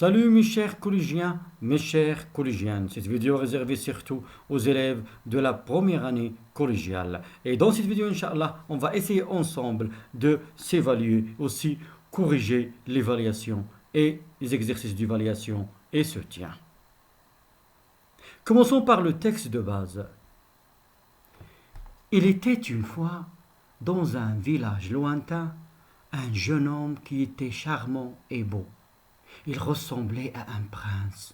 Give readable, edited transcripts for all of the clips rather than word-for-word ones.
Salut mes chers collégiens, mes chères collégiennes. Cette vidéo est réservée surtout aux élèves de la première année collégiale. Et dans cette vidéo, Inch'Allah, on va essayer ensemble de s'évaluer, aussi corriger l'évaluation et les exercices d'évaluation et soutien. Commençons par le texte de base. Il était une fois, dans un village lointain, un jeune homme qui était charmant et beau. Il ressemblait à un prince.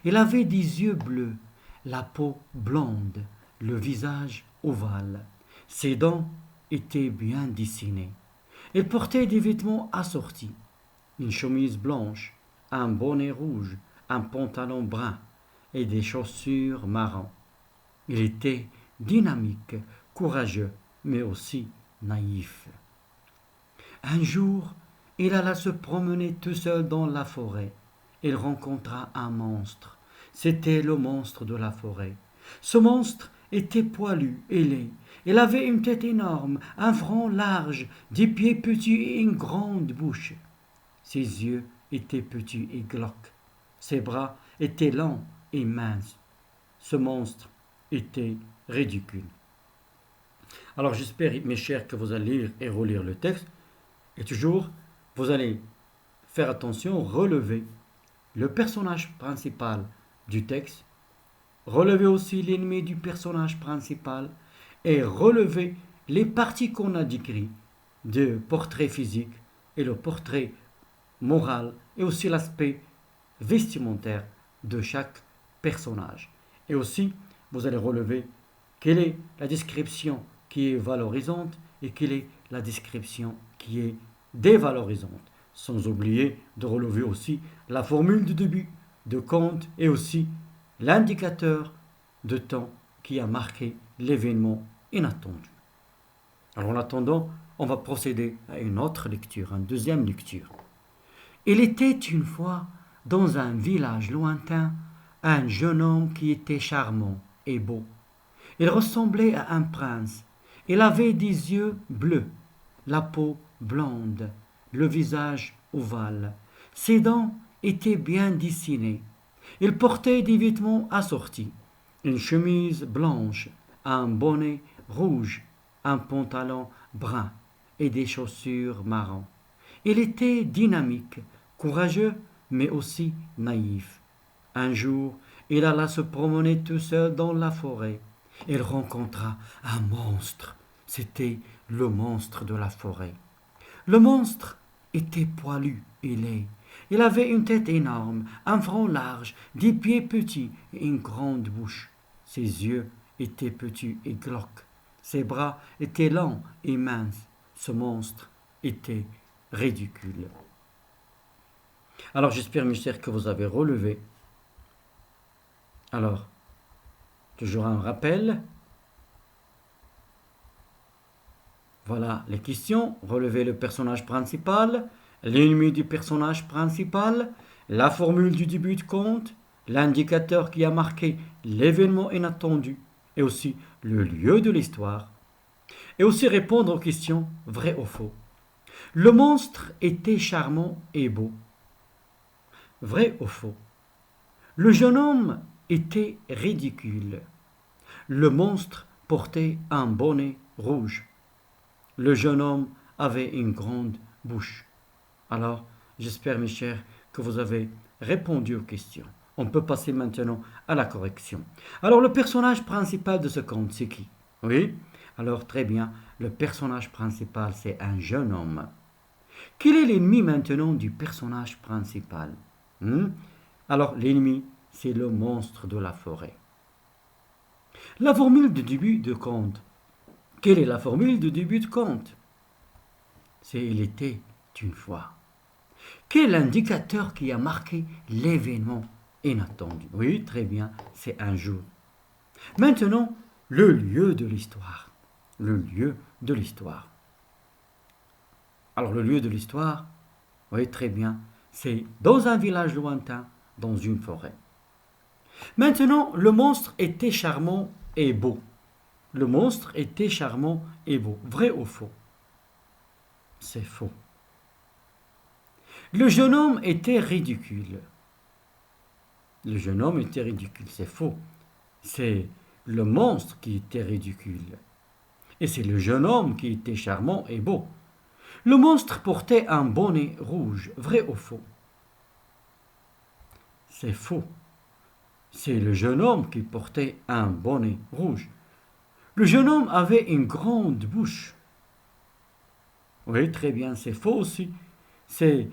Il avait des yeux bleus, la peau blonde, le visage ovale. Ses dents étaient bien dessinées. Il portait des vêtements assortis, une chemise blanche, un bonnet rouge, un pantalon brun et des chaussures marron. Il était dynamique, courageux, mais aussi naïf. Un jour, il alla se promener tout seul dans la forêt. Il rencontra un monstre. C'était le monstre de la forêt. Ce monstre était poilu et laid. Il avait une tête énorme, un front large, des pieds petits et une grande bouche. Ses yeux étaient petits et glauques. Ses bras étaient longs et minces. Ce monstre était ridicule. Alors j'espère, mes chers, que vous allez lire et relire le texte. Et toujours, vous allez faire attention, relever le personnage principal du texte, relever aussi l'ennemi du personnage principal et relever les parties qu'on a décrites, de portrait physique et le portrait moral et aussi l'aspect vestimentaire de chaque personnage. Et aussi, vous allez relever quelle est la description qui est valorisante et quelle est la description qui est dévalorisante. Sans oublier de relever aussi la formule de début de compte et aussi l'indicateur de temps qui a marqué l'événement inattendu. Alors en attendant, on va procéder à une autre lecture, une deuxième lecture. Il était une fois, dans un village lointain, un jeune homme qui était charmant et beau. Il ressemblait à un prince. Il avait des yeux bleus, la peau blonde, le visage ovale. Ses dents étaient bien dessinées. Il portait des vêtements assortis, une chemise blanche, un bonnet rouge, un pantalon brun et des chaussures marron. Il était dynamique, courageux, mais aussi naïf. Un jour, il alla se promener tout seul dans la forêt. Il rencontra un monstre. C'était le monstre de la forêt. Le monstre était poilu et laid. Il avait une tête énorme, un front large, des pieds petits et une grande bouche. Ses yeux étaient petits et glauques. Ses bras étaient longs et minces. Ce monstre était ridicule. Alors j'espère, mes chers, que vous avez relevé. Alors, toujours un rappel. Voilà les questions. Relevez le personnage principal, l'ennemi du personnage principal, la formule du début de compte, l'indicateur qui a marqué l'événement inattendu et aussi le lieu de l'histoire. Et aussi répondre aux questions vrai ou faux. Le monstre était charmant et beau. Vrai ou faux? Le jeune homme était ridicule. Le monstre portait un bonnet rouge. Le jeune homme avait une grande bouche. Alors, j'espère, mes chers, que vous avez répondu aux questions. On peut passer maintenant à la correction. Alors, le personnage principal de ce conte, c'est qui? Oui? Alors, très bien, le personnage principal, c'est un jeune homme. Quel est l'ennemi maintenant du personnage principal? Alors, l'ennemi, c'est le monstre de la forêt. La formule de début de conte. Quelle est la formule de début de conte? C'est il était une fois. Quel est l'indicateur qui a marqué l'événement inattendu? Oui, très bien, c'est un jour. Maintenant, le lieu de l'histoire. Le lieu de l'histoire. Alors, le lieu de l'histoire, oui, très bien, c'est dans un village lointain, dans une forêt. Maintenant, le monstre était charmant et beau. Le monstre était charmant et beau. Vrai ou faux? C'est faux. Le jeune homme était ridicule. Le jeune homme était ridicule, c'est faux. C'est le monstre qui était ridicule. Et c'est le jeune homme qui était charmant et beau. Le monstre portait un bonnet rouge, vrai ou faux? C'est faux. C'est le jeune homme qui portait un bonnet rouge. Le jeune homme avait une grande bouche. Oui, très bien, c'est faux aussi. C'est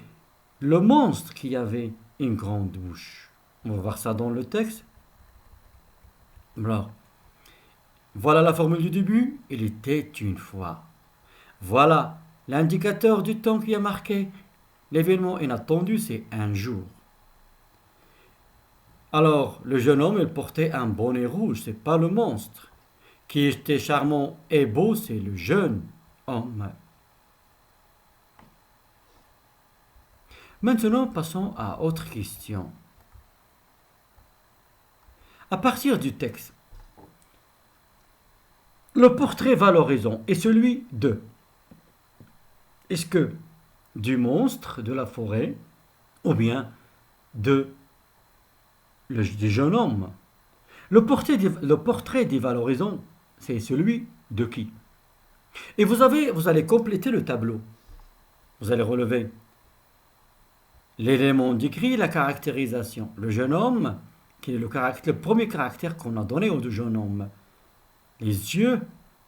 le monstre qui avait une grande bouche. On va voir ça dans le texte. Alors, voilà la formule du début. Il était une fois. Voilà l'indicateur du temps qui a marqué. L'événement inattendu, c'est un jour. Alors, le jeune homme, il portait un bonnet rouge, c'est pas le monstre. Qui était charmant et beau, c'est le jeune homme. Maintenant, passons à autre question. À partir du texte, le portrait valorisant est celui de. Est-ce que du monstre de la forêt ou bien du jeune homme? Le portrait dévalorisant, c'est celui de qui? Et vous allez compléter le tableau. Vous allez relever l'élément décrit, la caractérisation. Le jeune homme, qui est le premier caractère qu'on a donné au jeune homme. Les yeux,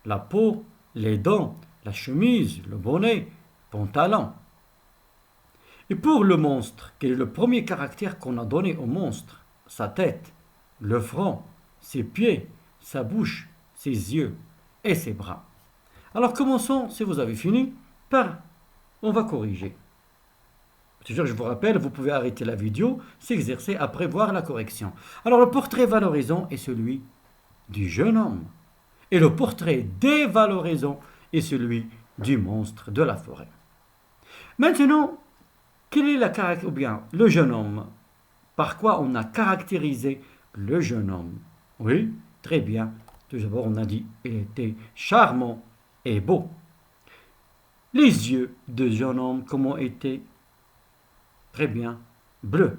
la peau, les dents, la chemise, le bonnet, pantalon. Et pour le monstre, quel est le premier caractère qu'on a donné au monstre? Sa tête, le front, ses pieds, sa bouche, ses yeux et ses bras. Alors commençons, si vous avez fini, on va corriger. Toujours, je vous rappelle, vous pouvez arrêter la vidéo, s'exercer après voir la correction. Alors le portrait valorisant est celui du jeune homme. Et le portrait dévalorisant est celui du monstre de la forêt. Maintenant, quel est ou bien le jeune homme? Par quoi on a caractérisé le jeune homme? Oui, très bien. Tout d'abord, on a dit qu'il était charmant et beau. Les yeux de jeune homme, comment étaient? Très bien, bleus.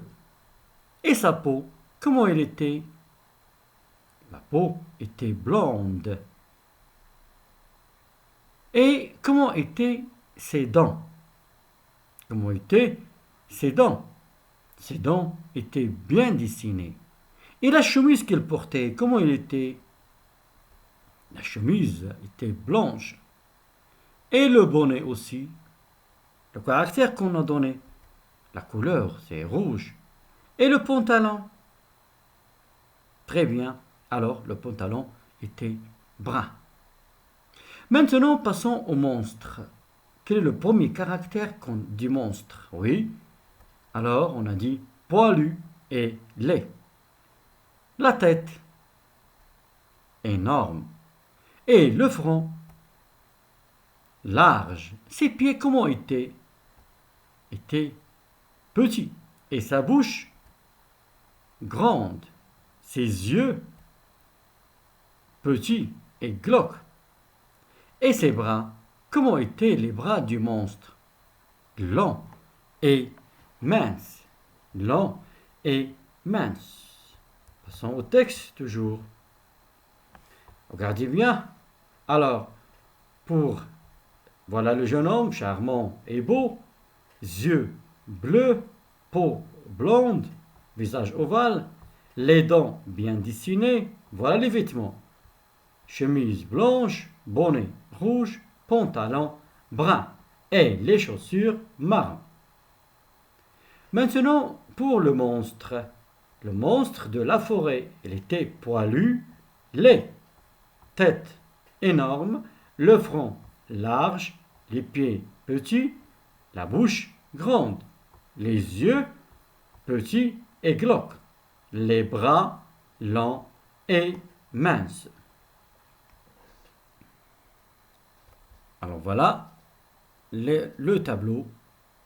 Et sa peau, comment elle était? La peau était blonde. Et comment étaient ses dents? Comment étaient ses dents? Ses dents étaient bien dessinées. Et la chemise qu'elle portait, comment elle était? La chemise était blanche. Et le bonnet aussi. Le caractère qu'on a donné. La couleur, c'est rouge. Et le pantalon? Très bien. Alors, le pantalon était brun. Maintenant, passons au monstre. Quel est le premier caractère du monstre? Oui. Alors, on a dit poilu et laid. La tête, énorme. Et le front, large. Ses pieds, comment étaient? Étaient petits. Et sa bouche, grande. Ses yeux, petits et glauques. Et ses bras, comment étaient les bras du monstre? Longs et minces. Longs et minces. Passons au texte toujours. Regardez bien. Alors, voilà le jeune homme, charmant et beau, yeux bleus, peau blonde, visage ovale, les dents bien dessinées, voilà les vêtements. Chemise blanche, bonnet rouge, pantalon brun et les chaussures marron. Maintenant, pour le monstre de la forêt, il était poilu, laid, tête énorme, le front large, les pieds petits, la bouche grande, les yeux petits et glauques, les bras longs et minces. Alors voilà le tableau.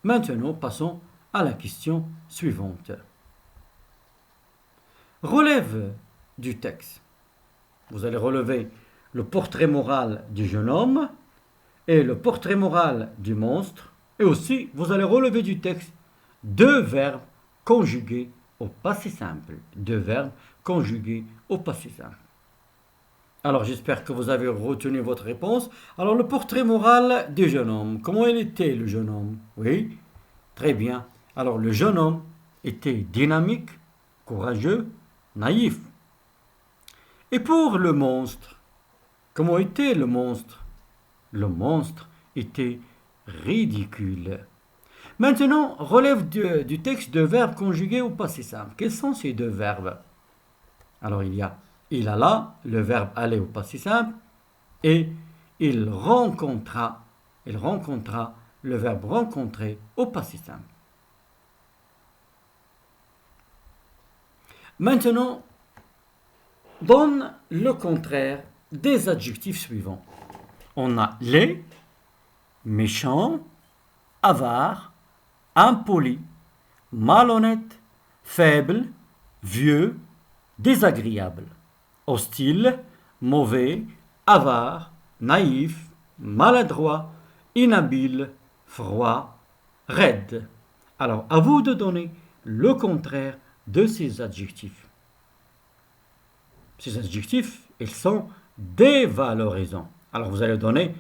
Maintenant, passons à la question suivante. Relève du texte. Vous allez relever le portrait moral du jeune homme et le portrait moral du monstre. Et aussi, vous allez relever du texte deux verbes conjugués au passé simple. Deux verbes conjugués au passé simple. Alors j'espère que vous avez retenu votre réponse. Alors le portrait moral du jeune homme. Comment il était le jeune homme? Oui, très bien. Alors le jeune homme était dynamique, courageux, naïf. Et pour le monstre, comment était le monstre? Le monstre était ridicule. Maintenant, relève du texte de verbes conjugués au passé simple. Quels sont ces deux verbes? Alors il alla, le verbe aller au passé simple, et il rencontra, le verbe rencontrer au passé simple. Maintenant, donne le contraire des adjectifs suivants. On a les, méchant, avare, impoli, malhonnête, faible, vieux, désagréable, hostile, mauvais, avare, naïf, maladroit, inhabile, froid, raide. Alors, à vous de donner le contraire de ces adjectifs. Ces adjectifs, ils sont dévalorisants. Alors, vous allez donner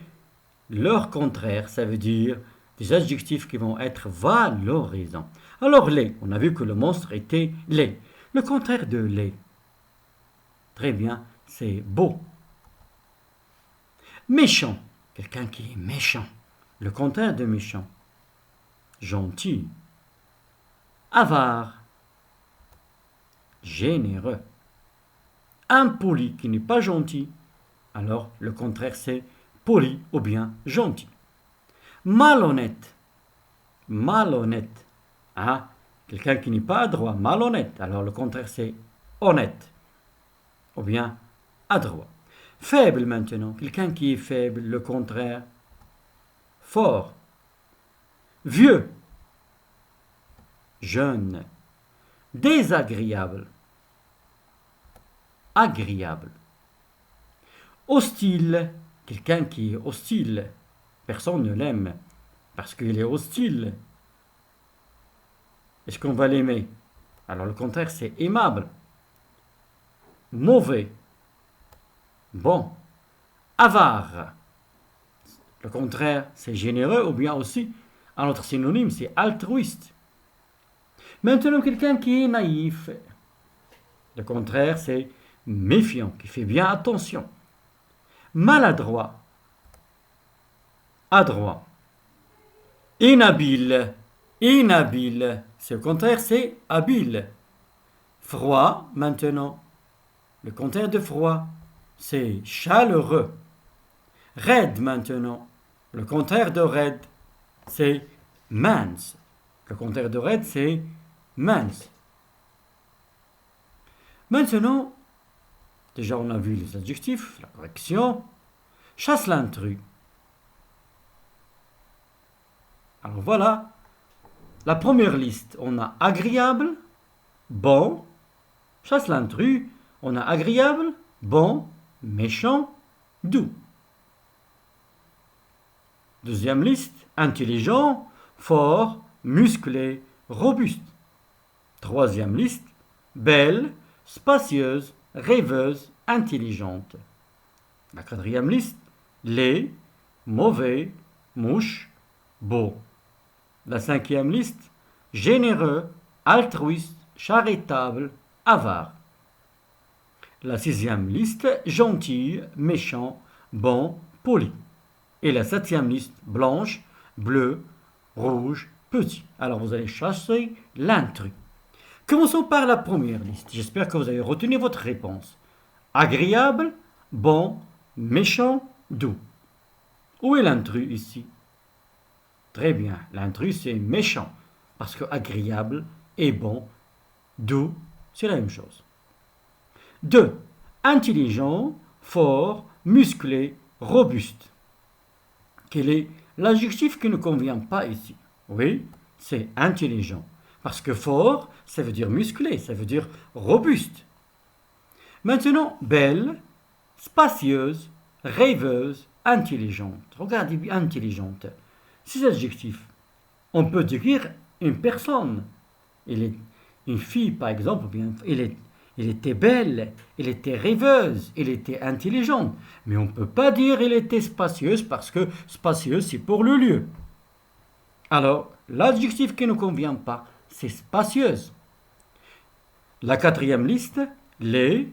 leur contraire, ça veut dire des adjectifs qui vont être valorisants. Alors, laid, on a vu que le monstre était laid. Le contraire de laid, très bien, c'est beau. Méchant, quelqu'un qui est méchant. Le contraire de méchant, gentil. Avare, généreux. Impoli, qui n'est pas gentil, alors le contraire c'est poli ou bien gentil. Malhonnête, hein? Quelqu'un qui n'est pas adroit, malhonnête, alors le contraire c'est honnête ou bien adroit. Faible maintenant, quelqu'un qui est faible, le contraire fort. Vieux, jeune. Désagréable, agréable. Hostile, quelqu'un qui est hostile. Personne ne l'aime parce qu'il est hostile. Est-ce qu'on va l'aimer? Alors le contraire c'est aimable. Mauvais, bon. Avare, le contraire c'est généreux ou bien aussi un autre synonyme c'est altruiste. Maintenant quelqu'un qui est naïf, le contraire c'est méfiant, qui fait bien attention. Maladroit, adroit. Inhabile, c'est le contraire, c'est habile. Froid, maintenant, le contraire de froid, c'est chaleureux. Raide, maintenant, le contraire de raide, c'est mince. Le contraire de raide, c'est mince. Maintenant, déjà on a vu les adjectifs, la correction. Chasse l'intrus. Alors voilà, la première liste, on a agréable, bon. Chasse l'intrus, on a agréable, bon, méchant, doux. Deuxième liste, intelligent, fort, musclé, robuste. Troisième liste, belle, spacieuse, rêveuse, intelligente. La quatrième liste, laid, mauvais, mouche, beau. La cinquième liste, généreux, altruiste, charitable, avare. La sixième liste, gentil, méchant, bon, poli. Et la septième liste, blanche, bleu, rouge, petit. Alors vous allez chasser l'intrus. Commençons par la première liste. J'espère que vous avez retenu votre réponse. Agréable, bon, méchant, doux. Où est l'intrus ici? Très bien, l'intrus c'est méchant, parce que agréable et bon, doux, c'est la même chose. 2. Intelligent, fort, musclé, robuste. Quel est l'adjectif qui ne convient pas ici? Oui, c'est intelligent. Parce que fort, ça veut dire musclé, ça veut dire robuste. Maintenant, belle, spacieuse, rêveuse, intelligente. Regardez bien, intelligente. Ces adjectifs, on peut dire une personne. Elle est une fille, par exemple, bien, elle était belle, elle était rêveuse, elle était intelligente. Mais on ne peut pas dire qu'elle était spacieuse parce que spacieuse, c'est pour le lieu. Alors, l'adjectif qui ne convient pas, c'est spacieuse. La quatrième liste, les,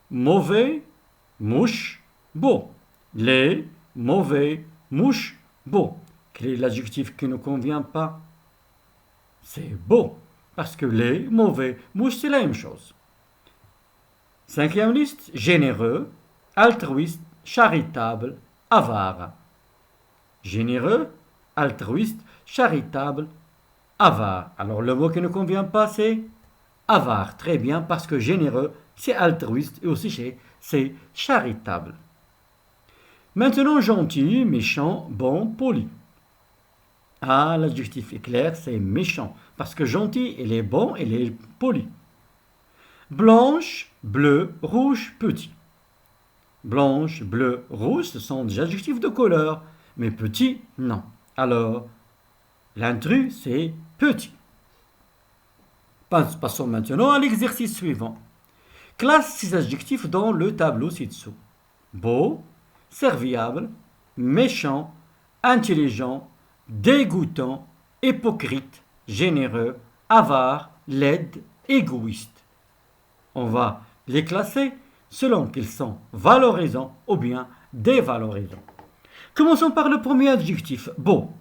mauvais, mouche, beau. Les, mauvais, mouche, beau. Quel est l'adjectif qui ne convient pas? C'est beau. Parce que les, mauvais, mouche, c'est la même chose. Cinquième liste, généreux, altruiste, charitable, avare. Généreux, altruiste, charitable, avare. Alors le mot qui ne convient pas, c'est avare. Très bien, parce que généreux, c'est altruiste et aussi c'est charitable. Maintenant, gentil, méchant, bon, poli. Ah, l'adjectif est clair, c'est méchant. Parce que gentil, il est bon, il est poli. Blanche, bleu, rouge, petit. Blanche, bleu, rouge, ce sont des adjectifs de couleur. Mais petit, non. Alors, l'intrus, c'est petit. Passons maintenant à l'exercice suivant. Classe ces adjectifs dans le tableau ci-dessous. Beau, serviable, méchant, intelligent, dégoûtant, hypocrite, généreux, avare, laide, égoïste. On va les classer selon qu'ils sont valorisants ou bien dévalorisants. Commençons par le premier adjectif, beau.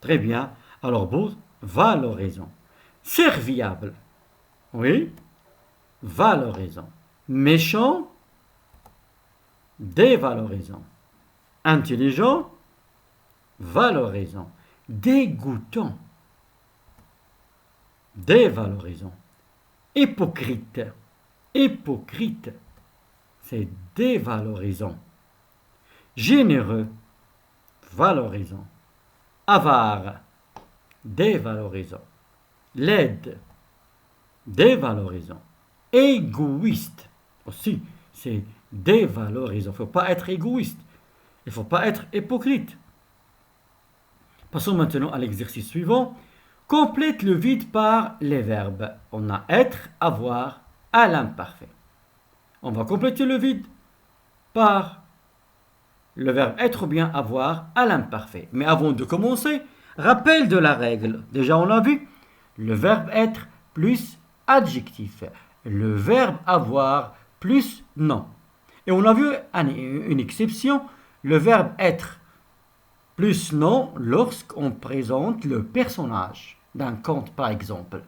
Très bien. Alors beau, valorisant. Serviable. Oui. Valorisant. Méchant, dévalorisant. Intelligent, valorisant. Dégoûtant, dévalorisant. Hypocrite, hypocrite, c'est dévalorisant. Généreux, valorisant. Avare, dévalorisant. Laide, dévalorisant. Égoïste, aussi, c'est dévalorisant. Il ne faut pas être égoïste. Il ne faut pas être hypocrite. Passons maintenant à l'exercice suivant. Complète le vide par les verbes. On a être, avoir, à l'imparfait. On va compléter le vide par le verbe être ou bien avoir à l'imparfait. Mais avant de commencer, rappel de la règle. Déjà, on l'a vu. Le verbe être plus adjectif. Le verbe avoir plus non. Et on a vu une exception. Le verbe être plus non lorsqu'on présente le personnage d'un conte, par exemple.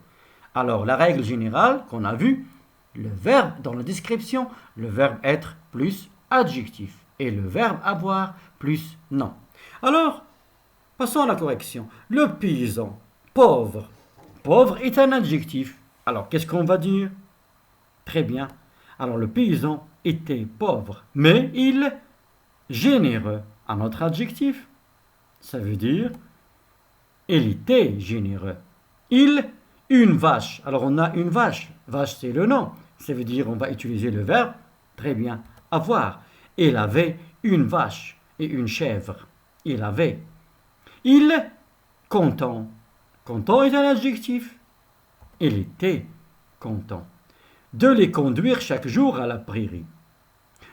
Alors, la règle générale qu'on a vue, le verbe dans la description, le verbe être plus adjectif et le verbe avoir plus non. Alors, passons à la correction. Le paysan, pauvre. Pauvre est un adjectif. Alors, qu'est-ce qu'on va dire? Très bien. Alors, le paysan était pauvre, mais il généreux. Un autre adjectif. Ça veut dire, il était généreux. Une vache. Alors on a une vache. Vache, c'est le nom. Ça veut dire, on va utiliser le verbe. Très bien. Avoir. Il avait une vache et une chèvre. Il avait. Il, content. Content est un adjectif. Il était content. De les conduire chaque jour à la prairie.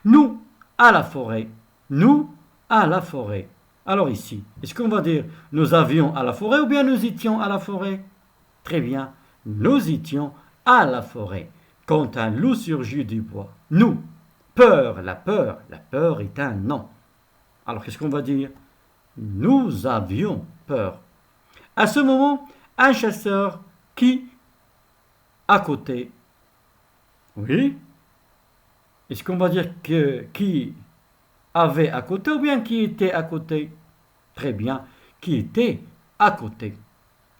Nous, à la forêt. Nous, à la forêt. Alors ici, est-ce qu'on va dire nous avions à la forêt ou bien nous étions à la forêt? Très bien, nous étions à la forêt quand un loup surgit du bois. Nous, peur, la peur est un nom. Alors qu'est-ce qu'on va dire? Nous avions peur. À ce moment, un chasseur qui, à côté, oui, est-ce qu'on va dire que qui avait à côté ou bien qui était à côté? Très bien, qui était à côté.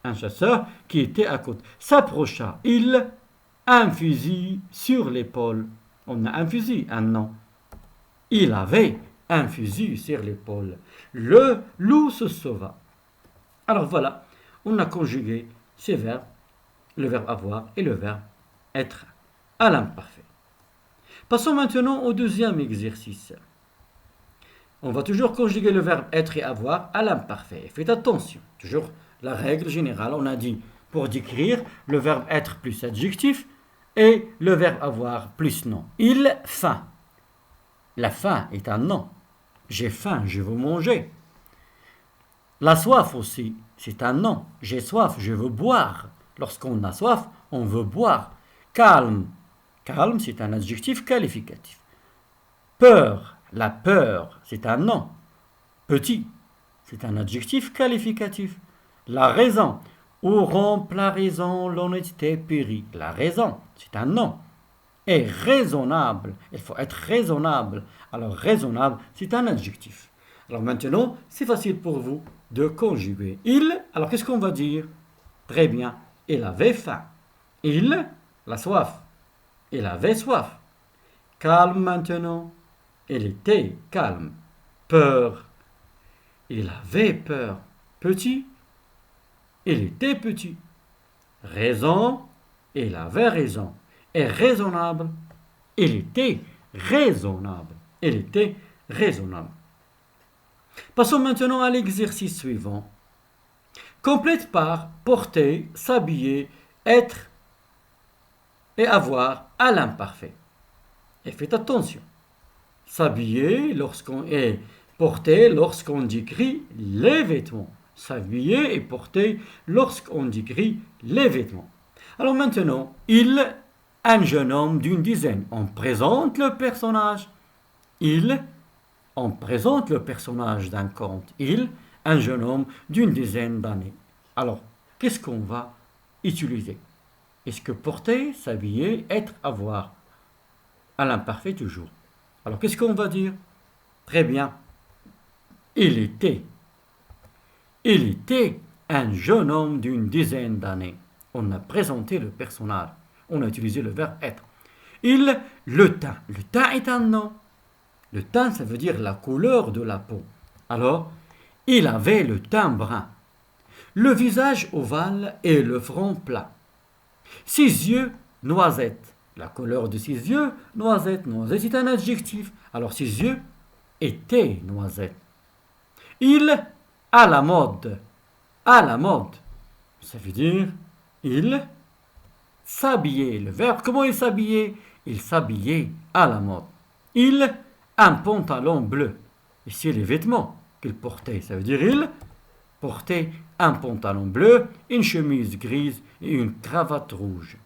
Un chasseur qui était à côté s'approcha. Il un fusil sur l'épaule. On a un fusil, un nom. Il avait un fusil sur l'épaule. Le loup se sauva. Alors voilà, on a conjugué ces verbes, le verbe avoir et le verbe être à l'imparfait. Passons maintenant au deuxième exercice. On va toujours conjuguer le verbe être et avoir à l'imparfait. Faites attention, toujours la règle générale, on a dit pour décrire le verbe être plus adjectif et le verbe avoir plus nom. Il faim. La faim est un nom. J'ai faim, je veux manger. La soif aussi, c'est un nom. J'ai soif, je veux boire. Lorsqu'on a soif, on veut boire. Calme. Calme, c'est un adjectif qualificatif. Peur. La peur, c'est un nom. Petit, c'est un adjectif qualificatif. La raison. Où rompt la raison, l'honnêteté périt. La raison, c'est un nom. Et raisonnable, il faut être raisonnable. Alors raisonnable, c'est un adjectif. Alors maintenant, c'est facile pour vous de conjuguer. Il, alors qu'est-ce qu'on va dire? Très bien, il avait faim. Il, la soif. Il avait soif. Calme maintenant. Il était calme. Peur. Il avait peur. Petit. Il était petit. Raison. Il avait raison. Et raisonnable. Il était raisonnable. Il était raisonnable. Passons maintenant à l'exercice suivant. Complète par porter, s'habiller, être et avoir à l'imparfait. Et faites attention. S'habiller lorsqu'on est porter lorsqu'on décrit les vêtements. S'habiller et porter lorsqu'on décrit les vêtements. Alors maintenant, il, un jeune homme d'une dizaine. On présente le personnage. Il, on présente le personnage d'un conte. Il, un jeune homme d'une dizaine d'années. Alors, qu'est-ce qu'on va utiliser? Est-ce que porter, s'habiller, être, avoir? À l'imparfait toujours. Alors, qu'est-ce qu'on va dire? Très bien. Il était un jeune homme d'une dizaine d'années. On a présenté le personnage. On a utilisé le verbe être. Il, le teint. Le teint est un nom. Le teint, ça veut dire la couleur de la peau. Alors, il avait le teint brun. Le visage ovale et le front plat. Ses yeux, noisette. La couleur de ses yeux, noisette. Noisette, c'est un adjectif. Alors, ses yeux étaient noisettes. Il, à la mode. À la mode. Ça veut dire, il s'habillait. Le verbe, comment il s'habillait? Il s'habillait à la mode. Il, un pantalon bleu. Ici, les vêtements qu'il portait. Ça veut dire, il portait un pantalon bleu, une chemise grise et une cravate rouge.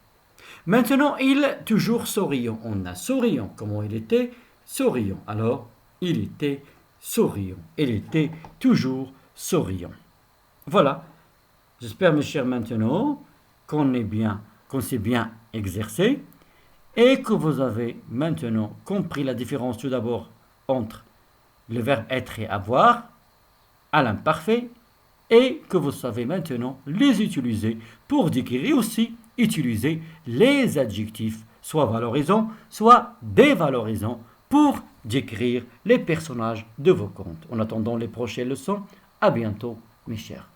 Maintenant, il, toujours souriant. On a souriant. Comment il était? Souriant. Alors, il était souriant. Il était toujours souriant. Voilà. J'espère, mes chers, maintenant qu'on s'est bien exercé et que vous avez maintenant compris la différence tout d'abord entre le verbe être et avoir à l'imparfait et que vous savez maintenant les utiliser pour décrire et aussi utiliser les adjectifs, soit valorisants, soit dévalorisants, pour décrire les personnages de vos contes. En attendant les prochaines leçons, à bientôt, mes chers.